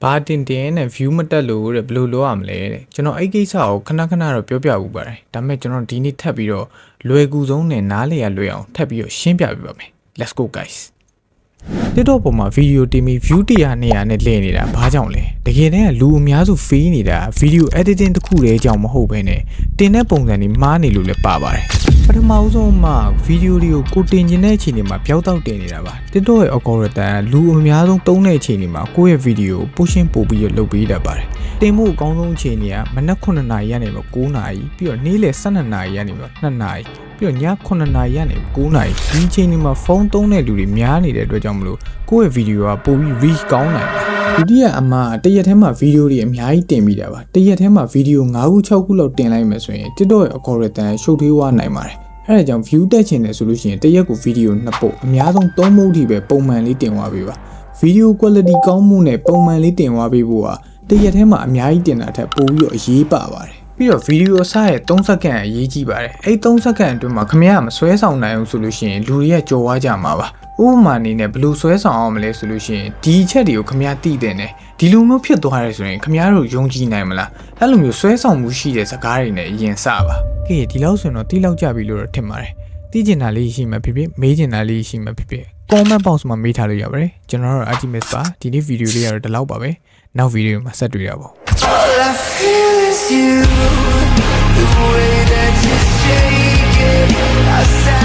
ဘာတင်နဲ့ view မတက်လို့တဲ့ဘယ်လိုလုပ်ရမလဲတဲ့ကျွန်တော်အဲ့ကိစ္စကိုခဏတော့ပြောပြဦးပါတယ်ဒါပေမဲ့ကျွန်တော်ဒီနေ့ထပ်ပြီးတော့လွယ်ကူဆုံးနဲ့နားလေရလွယ်အောင်ထပ်ပြီးတော့ရှင်းပြပေးပါမယ် let's go guys TikTok ပေါ်မှာဗီဒီယိုတင်ပြီး view 100 200နဲ့လည်နေတာဘာကြောင့်လဲတကယ်တမ်းလူအများစုဖေးနေတာဗီဒီယို editing တစ်ခုတည်းကြောင့်မဟုတ်ဘဲနဲ့တင်တဲ့ပုံစံတွေမှားနေလို့လည်းပါပါတယ်ပထမဆုံးမှဗီဒီယိုတွေကိုကိုတင်ကျင်တဲ့အချိန်တွေမှာပျောက်တောက်တင်နေတာပါ TikTok ရဲ့ algorithm လူအများဆုံးသုံးတဲ့အချိန်တွေမှာကိုယ့်ရဲ့ဗီဒီယို pushing ပို့ပြီးလုပ်ပေးတတ်ပါတယ်တင်ဖို့အကောင်းဆုံးအချိန်တွေကမနက်9နာရီကနေ9နာရီပြီးတော့နေ့လယ်12နာရီကနေ2နာရီပြီးတော့ည9နာရီကနေ9နာရီဒီအချိန်တွေမှာဖုန်းသုံးတဲ့လူတွေများနေတဲ့အတွက်ကြောင့်မလို့ကိုယ့်ရဲ့ဗီဒီယိုကပိုပြီး reach ကောင်းနိုင်တယ်ဒုတိယအမှားတရက်ထဲမှာဗီဒီယိုတွေအများကြီးတင်ပြီးတာပါတရက်ထဲမှာဗီဒီယို9ခု6ခုလောက်တင်လိုက်မယ်ဆိုရင် TikTok ရဲ့ algorithm ရှုပ်ထွေးသွားနိုင်ပါတယ်အဲဒါကြောင့် view တက်ချင်တယ်ဆိုလို့ရှိရင်တရက်ကိုဗီဒီယို2ပုတ်အများဆုံး3ပုတ်ထိပဲပုံမှန်လေးတင်သွားပေးပါဗီဒီယို quality ကောင်းမှုနဲ့ပုံမှန်လေးတင်သွားပေးဖို့ကတရက်ထဲမှာအများကြီးတင်တာထက်ပိုပြီးတော့အရေးပါပါတယ်ပြီးတော့ဗီဒီယိုအစရဲ့3စက္ကန့်အရေးကြီးပါတယ်အဲ့3စက္ကန့်အတွင်းမှာခင်ဗျားမဆွဲဆောင်နိုင်အောင်ဆိုလို့ရှိရင်လူတွေကကြော်ဝါကြမှာပါဥပမာအနေနဲ့ဘယ်လိုဆွဲဆောင်အောင်မလဲဆိုလို့ရှိရင်ဒီအချက်တွေကိုခင်ဗျားသိတဲ့နဲ့ဒီလိုမျိုးဖြစ်သွားရဲဆိုရင်ခင်ဗျားတို့ယုံကြည်နိုင်မလားအဲ့လိုမျိုးဆွဲဆောင်မှုရှိတဲ့စကားတွေနဲ့အရင်စပါကဲဒီလောက်ဆိုရင်တော့တိလောက်ကြပြီလို့တော့ထင်ပါတယ်သိကျင်တာလေးရှိမှဖြစ်ဖြစ်မေးကျင်တာလေးရှိမှဖြစ်ဖြစ် comment box မှာမေးထားလို့ရပါတယ်ကျွန်တော်တို့ Artemis ပါဒီနေ့ဗီဒီယိုလေးကတော့ဒီလောက်ပါပဲနောက်ဗီဒီယိုမှာဆက်တွေ့ရပါဦး All I feel is you, the way that you shake it. I